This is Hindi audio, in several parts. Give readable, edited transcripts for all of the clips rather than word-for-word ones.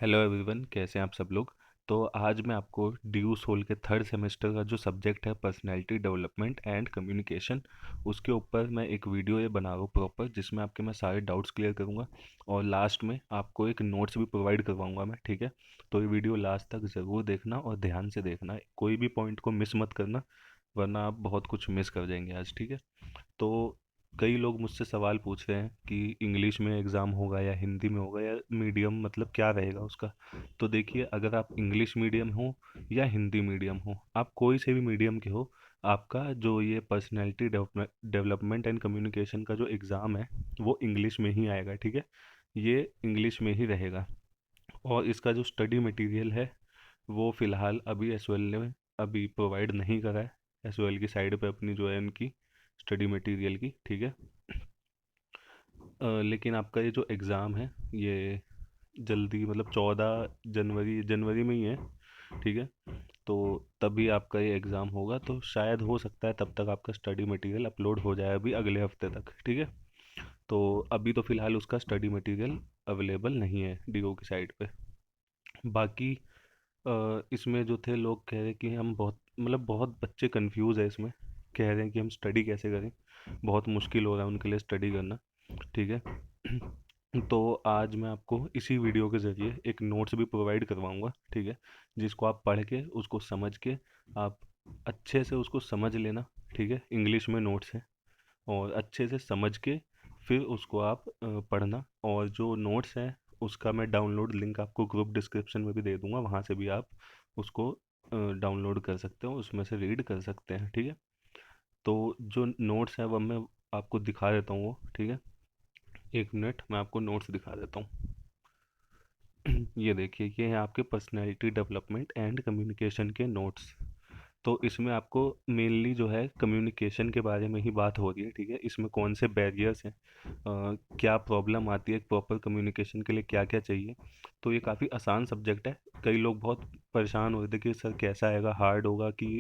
हेलो एवरीवन, कैसे हैं आप सब लोग। तो आज मैं आपको ड्यू सोल के थर्ड सेमेस्टर का जो सब्जेक्ट है पर्सनैलिटी डेवलपमेंट एंड कम्युनिकेशन, उसके ऊपर मैं एक वीडियो ये बना रहा हूँ प्रॉपर, जिसमें आपके मैं सारे डाउट्स क्लियर करूँगा और लास्ट में आपको एक नोट्स भी प्रोवाइड करवाऊँगा मैं, ठीक है। तो ये वीडियो लास्ट तक ज़रूर देखना और ध्यान से देखना, कोई भी पॉइंट को मिस मत करना, वरना आप बहुत कुछ मिस कर जाएंगे आज, ठीक है। तो कई लोग मुझसे सवाल पूछ रहे हैं कि इंग्लिश में एग्ज़ाम होगा या हिंदी में होगा या मीडियम, मतलब क्या रहेगा उसका। तो देखिए, अगर आप इंग्लिश मीडियम हो या हिंदी मीडियम हो, आप कोई से भी मीडियम के हो, आपका जो ये पर्सनैलिटी डेवलपमेंट एंड कम्युनिकेशन का जो एग्ज़ाम है वो इंग्लिश में ही आएगा, ठीक है। ये इंग्लिश में ही रहेगा। और इसका जो स्टडी मटेरियल है वो फ़िलहाल अभी एसओएल ने अभी प्रोवाइड नहीं करा है। एसओएल की साइड पे अपनी जो है उनकी स्टडी मटेरियल की, ठीक है। लेकिन आपका ये जो एग्ज़ाम है ये जल्दी, मतलब 14 जनवरी जनवरी में ही है, ठीक है। तो तभी आपका ये एग्ज़ाम होगा, तो शायद हो सकता है तब तक आपका स्टडी मटेरियल अपलोड हो जाए अभी अगले हफ्ते तक, ठीक है। तो अभी तो फ़िलहाल उसका स्टडी मटेरियल अवेलेबल नहीं है डीओ की साइट पे। बाकी इसमें जो थे लोग कह रहे कि हम बहुत, मतलब बहुत बच्चे कंफ्यूज है इसमें, कह रहे हैं कि हम स्टडी कैसे करें, बहुत मुश्किल हो रहा है उनके लिए स्टडी करना, ठीक है। तो आज मैं आपको इसी वीडियो के ज़रिए एक नोट्स भी प्रोवाइड करवाऊंगा, ठीक है, जिसको आप पढ़ के उसको समझ के आप अच्छे से उसको समझ लेना, ठीक है। इंग्लिश में नोट्स है और अच्छे से समझ के फिर उसको आप पढ़ना। और जो नोट्स हैं उसका मैं डाउनलोड लिंक आपको ग्रुप डिस्क्रिप्शन में भी दे दूंगा, वहाँ से भी आप उसको डाउनलोड कर सकते हो, उसमें से रीड कर सकते हैं, ठीक है। तो जो नोट्स हैं वो मैं आपको दिखा देता हूँ वो, ठीक है। एक मिनट, मैं आपको नोट्स दिखा देता हूँ। ये देखिए, ये है आपके पर्सनैलिटी डेवलपमेंट एंड कम्युनिकेशन के नोट्स। तो इसमें आपको मेनली जो है कम्युनिकेशन के बारे में ही बात हो रही है, ठीक है। इसमें कौन से बैरियर्स हैं, क्या प्रॉब्लम आती है प्रॉपर कम्युनिकेशन के लिए, क्या क्या चाहिए। तो ये काफ़ी आसान सब्जेक्ट है। कई लोग बहुत परेशान हो रहे थे कि सर कैसा आएगा, हार्ड होगा कि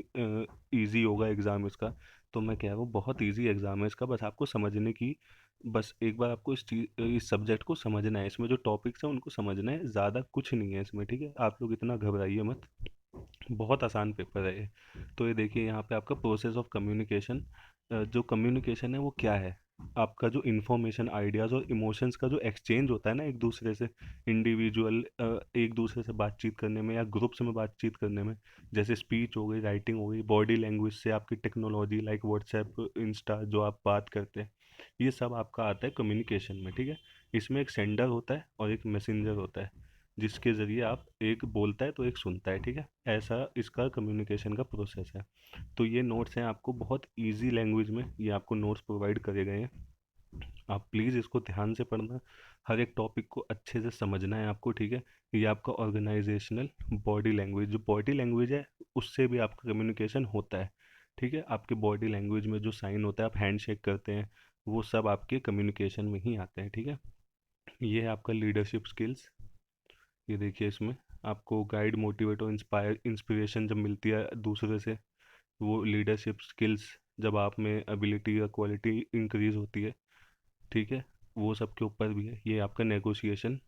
इजी होगा एग्ज़ाम इसका। तो मैं कह रहा हूँ बहुत इजी एग्ज़ाम है इसका, बस आपको समझने की, बस एक बार आपको इस सब्जेक्ट को समझना है, इसमें जो टॉपिक्स हैं उनको समझना है, ज़्यादा कुछ नहीं है इसमें, ठीक है। आप लोग इतना घबराइए मत, बहुत आसान पेपर है ये। तो ये देखिए, यहाँ पे आपका प्रोसेस ऑफ कम्युनिकेशन, जो कम्युनिकेशन है वो क्या है, आपका जो इन्फॉर्मेशन, आइडियाज़ और इमोशंस का जो एक्सचेंज होता है ना एक दूसरे से, इंडिविजुअल एक दूसरे से बातचीत करने में या ग्रुप्स में बातचीत करने में, जैसे स्पीच हो गई, राइटिंग हो गई, बॉडी लैंग्वेज से आपकी टेक्नोलॉजी लाइक व्हाट्सएप, इंस्टा जो आप बात करते हैं, ये सब आपका आता है कम्युनिकेशन में, ठीक है। इसमें एक सेंडर होता है और एक मैसेंजर होता है, जिसके ज़रिए आप, एक बोलता है तो एक सुनता है, ठीक है। ऐसा इसका कम्युनिकेशन का प्रोसेस है। तो ये नोट्स हैं, आपको बहुत इजी लैंग्वेज में ये आपको नोट्स प्रोवाइड करे गए हैं। आप प्लीज़ इसको ध्यान से पढ़ना, हर एक टॉपिक को अच्छे से समझना है आपको, ठीक है। ये आपका ऑर्गेनाइजेशनल बॉडी लैंग्वेज, जो बॉडी लैंग्वेज है उससे भी आपका कम्युनिकेशन होता है, ठीक है। आपके बॉडी लैंग्वेज में जो साइन होता है, आप हैंड शेक करते हैं, वो सब आपके कम्युनिकेशन में ही आते हैं, ठीक है। ये है आपका लीडरशिप स्किल्स। ये देखिए, इसमें आपको गाइड, मोटिवेट और इंस्पिरेशन जब मिलती है दूसरे से, वो लीडरशिप स्किल्स, जब आप में एबिलिटी या क्वालिटी इंक्रीज होती है, ठीक है, वो सब के ऊपर भी है। ये आपका नेगोशिएशन,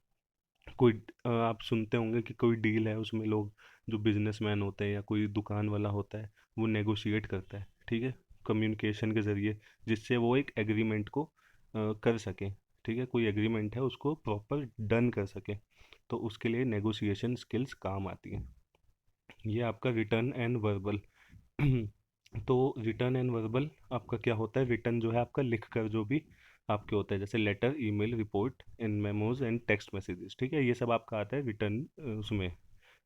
कोई आप सुनते होंगे कि कोई डील है, उसमें लोग जो बिजनेसमैन होते हैं या कोई दुकान वाला होता है, वो नेगोशिएट करता है, ठीक है, कम्युनिकेशन के ज़रिए, जिससे वो एक एग्रीमेंट को कर सके, ठीक है, कोई एग्रीमेंट है उसको प्रॉपर डन कर सके, तो उसके लिए नेगोशिएशन स्किल्स काम आती हैं। ये आपका रिटर्न एंड वर्बल। तो रिटर्न एंड वर्बल आपका क्या होता है, रिटर्न जो है आपका लिख कर जो भी आपके होता है, जैसे letter, email, report, in memos and text messages, ठीक है, ये सब आपका आता है रिटर्न उसमें,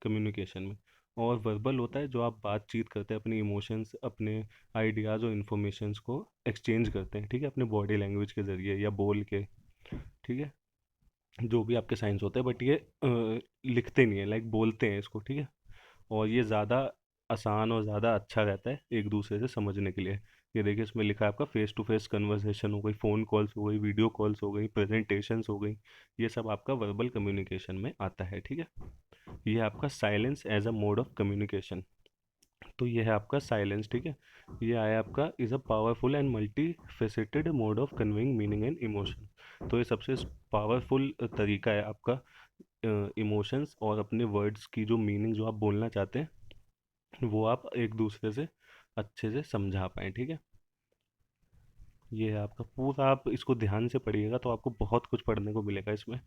कम्युनिकेशन में। और वर्बल होता है जो आप बातचीत करते हैं, अपने इमोशंस, अपने आइडियाज़ और इन्फॉर्मेशंस को एक्सचेंज करते हैं, ठीक है, अपने बॉडी लैंग्वेज के ज़रिए या बोल के, ठीक है, जो भी आपके साइंस होते हैं, बट ये लिखते नहीं है, लाइक बोलते हैं इसको, ठीक है। और ये ज़्यादा आसान और ज़्यादा अच्छा रहता है एक दूसरे से समझने के लिए। ये देखिए, इसमें लिखा है आपका फेस टू फेस कन्वर्सेशन हो गई, फ़ोन कॉल्स हो गई, वीडियो कॉल्स हो गई, प्रेजेंटेशंस हो गई, ये सब आपका वर्बल कम्युनिकेशन में आता है, ठीक है। ये है आपका silence as a mode of communication. तो ये है आपका साइलेंस, ठीक है। ये आया आपका is a powerful and multi faceted mode of conveying meaning and emotion. तो ये सबसे पावरफुल तरीका है आपका इमोशंस और अपने वर्ड्स की जो मीनिंग जो आप बोलना चाहते हैं वो आप एक दूसरे से अच्छे से समझा पाएँ, ठीक है। ये है आपका पूरा, आप इसको ध्यान से पढ़िएगा तो आपको बहुत कुछ पढ़ने को मिलेगा इसमें,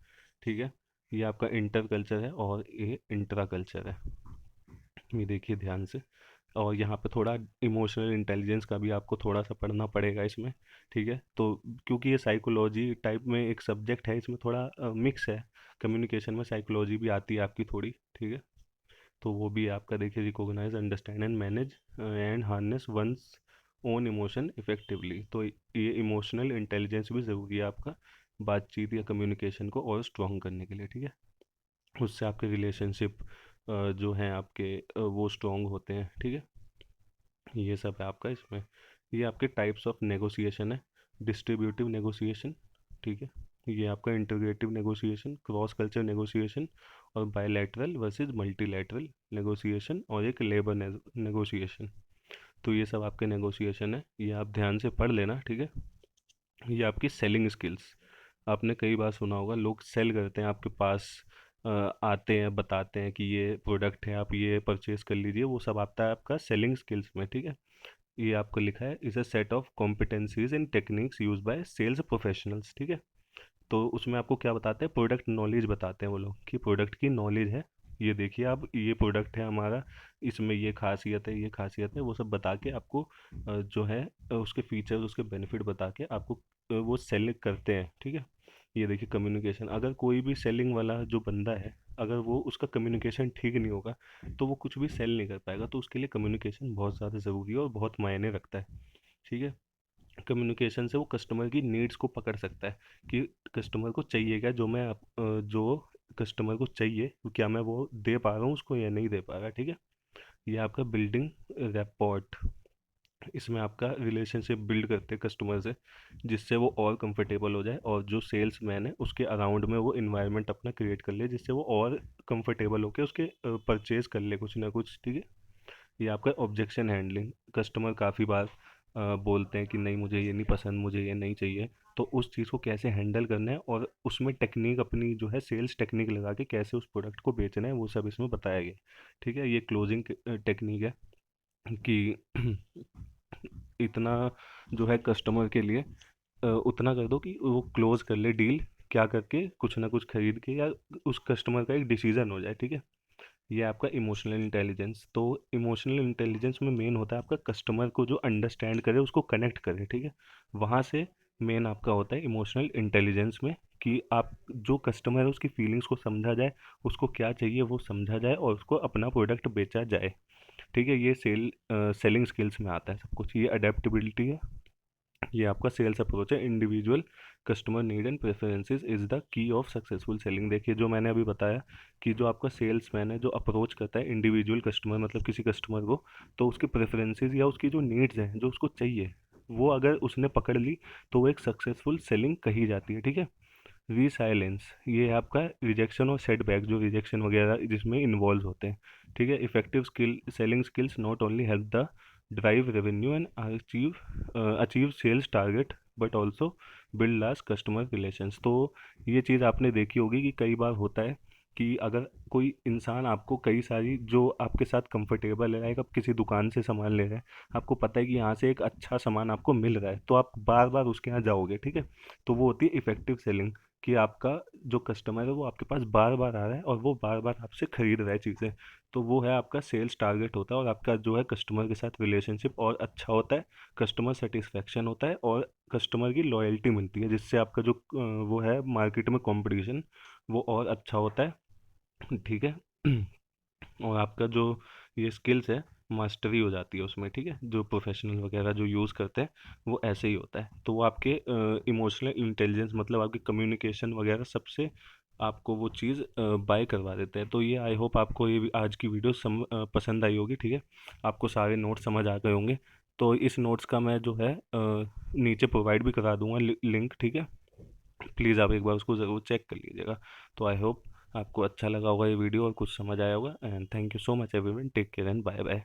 ठीक है। ये आपका इंटर कल्चर है और ये इंट्रा कल्चर है, ये देखिए ध्यान से। और यहाँ पे थोड़ा इमोशनल इंटेलिजेंस का भी आपको थोड़ा सा पढ़ना पड़ेगा इसमें, ठीक है। तो क्योंकि ये साइकोलॉजी टाइप में एक सब्जेक्ट है, इसमें थोड़ा मिक्स है, कम्युनिकेशन में साइकोलॉजी भी आती है आपकी थोड़ी, ठीक है। तो वो भी आपका देखिए, recognise, understand and manage and harness one's own emotion effectively. तो ये इमोशनल इंटेलिजेंस भी ज़रूरी है आपका बातचीत या कम्युनिकेशन को और स्ट्रॉन्ग करने के लिए, ठीक है। उससे आपके रिलेशनशिप जो हैं आपके वो स्ट्रॉन्ग होते हैं, ठीक है। ये सब है आपका इसमें। ये आपके टाइप्स ऑफ नेगोशिएशन है, डिस्ट्रीब्यूटिव नेगोशिएशन, ठीक है। ये आपका integrative negotiation, cross culture negotiation और बायलैटरल वर्सेस मल्टीलैटरल नेगोशिएशन और एक लेबर नेगोशिएशन। तो ये सब आपके नेगोशिएशन है, ये आप ध्यान से पढ़ लेना, ठीक है। ये आपकी सेलिंग स्किल्स, आपने कई बार सुना होगा लोग सेल करते हैं आपके पास, आते हैं बताते हैं कि ये प्रोडक्ट है आप ये परचेज कर लीजिए, वो सब आता है आपका सेलिंग स्किल्स में, ठीक है। ये आपको लिखा है is a set of competencies and techniques use by sales professionals, ठीक है। तो उसमें आपको क्या बताते हैं, प्रोडक्ट नॉलेज बताते हैं वो लोग कि प्रोडक्ट की नॉलेज है, ये देखिए आप ये प्रोडक्ट है हमारा, इसमें ये खासियत है ये खासियत है, वो सब बता के आपको जो है उसके फीचर्स उसके बेनिफिट बता के आपको वो सेल करते हैं, ठीक है। ये देखिए कम्युनिकेशन, अगर कोई भी सेलिंग वाला जो बंदा है, अगर वो उसका कम्युनिकेशन ठीक नहीं होगा तो वो कुछ भी सेल नहीं कर पाएगा, तो उसके लिए कम्युनिकेशन बहुत ज़्यादा ज़रूरी है और बहुत मायने रखता है, ठीक है। कम्युनिकेशन से वो कस्टमर की नीड्स को पकड़ सकता है कि कस्टमर को चाहिए क्या, जो कस्टमर को चाहिए क्या मैं वो दे पा रहा हूँ उसको या नहीं दे पा रहा, ठीक है। ये आपका बिल्डिंग रैपॉर्ट, इसमें आपका रिलेशनशिप बिल्ड करते हैं कस्टमर से जिससे वो और कंफर्टेबल हो जाए और जो सेल्स मैन है उसके अराउंड में वो इन्वायरमेंट अपना क्रिएट कर ले जिससे वो और कंफर्टेबल होकर उसके परचेज कर ले कुछ ना कुछ, ठीक है। ये आपका ऑब्जेक्शन हैंडलिंग, कस्टमर काफ़ी बार बोलते हैं कि नहीं मुझे ये नहीं पसंद, मुझे ये नहीं चाहिए, तो उस चीज़ को कैसे हैंडल करना है और उसमें टेक्निक अपनी जो है सेल्स टेक्निक लगा के कैसे उस प्रोडक्ट को बेचना है वो सब इसमें बताया गया, ठीक है। ये क्लोजिंग टेक्निक है कि इतना जो है कस्टमर के लिए उतना कर दो कि वो क्लोज कर ले डील, क्या करके कुछ ना कुछ खरीद के या उस कस्टमर का एक डिसीजन हो जाए, ठीक है। ये आपका इमोशनल इंटेलिजेंस, तो इमोशनल इंटेलिजेंस में मेन होता है आपका कस्टमर को जो अंडरस्टैंड करे उसको कनेक्ट करे, ठीक है। वहाँ से मेन आपका होता है इमोशनल इंटेलिजेंस में कि आप जो कस्टमर है उसकी फीलिंग्स को समझा जाए, उसको क्या चाहिए वो समझा जाए और उसको अपना प्रोडक्ट बेचा जाए, ठीक है। ये सेलिंग स्किल्स में आता है सब कुछ। ये अडेप्टेबिलिटी है, ये आपका सेल्स अप्रोच है, individual customer need and preferences is the key of successful selling. देखिए जो मैंने अभी बताया कि जो आपका सेल्समैन है जो अप्रोच करता है इंडिविजुअल कस्टमर मतलब किसी कस्टमर को, तो उसके प्रेफरेंसेस या उसकी जो नीड्स हैं जो उसको चाहिए वो अगर उसने पकड़ ली तो वो एक सक्सेसफुल सेलिंग कही जाती है, ठीक है। रीसाइलेंस, ये है आपका रिजेक्शन और सेटबैक, जो रिजेक्शन वगैरह जिसमें इन्वॉल्व होते हैं, ठीक है। Effective skill selling skills not only help the drive revenue and achieve sales target but also build last customer relations. तो ये चीज़ आपने देखी होगी कि कई बार होता है कि अगर कोई इंसान आपको कई सारी जो आपके साथ कंफर्टेबल है, लाइक आप किसी दुकान से सामान ले रहे हैं, आपको पता है कि यहाँ से एक अच्छा सामान आपको मिल रहा है तो आप बार बार उसके यहाँ जाओगे, ठीक है। तो वो होती है इफ़ेक्टिव सेलिंग कि आपका जो कस्टमर है वो आपके पास बार बार आ रहा है और वो बार बार आपसे ख़रीद रहा है चीज़ें, तो वो है आपका सेल्स टारगेट होता है और आपका जो है कस्टमर के साथ रिलेशनशिप और अच्छा होता है, कस्टमर सेटिस्फेक्शन होता है और कस्टमर की लॉयल्टी मिलती है जिससे आपका जो वो है मार्केट में कंपटीशन वो और अच्छा होता है, ठीक है। और आपका जो ये स्किल्स है मास्टरी हो जाती है उसमें, ठीक है। जो प्रोफेशनल वगैरह जो यूज़ करते हैं वो ऐसे ही होता है, तो वो आपके इमोशनल इंटेलिजेंस मतलब आपकी कम्युनिकेशन वगैरह सबसे आपको वो चीज़ बाय करवा देते हैं। तो ये आई होप आपको ये आज की वीडियो पसंद आई होगी, ठीक है। आपको सारे नोट्स समझ आ गए होंगे, तो इस नोट्स का मैं जो है नीचे प्रोवाइड भी करा दूंगा लिंक, ठीक है। प्लीज़ आप एक बार उसको ज़रूर चेक कर लीजिएगा। तो आई होप आपको अच्छा लगा होगा ये वीडियो और कुछ समझ आया होगा, and thank you so much everyone, take care and bye bye.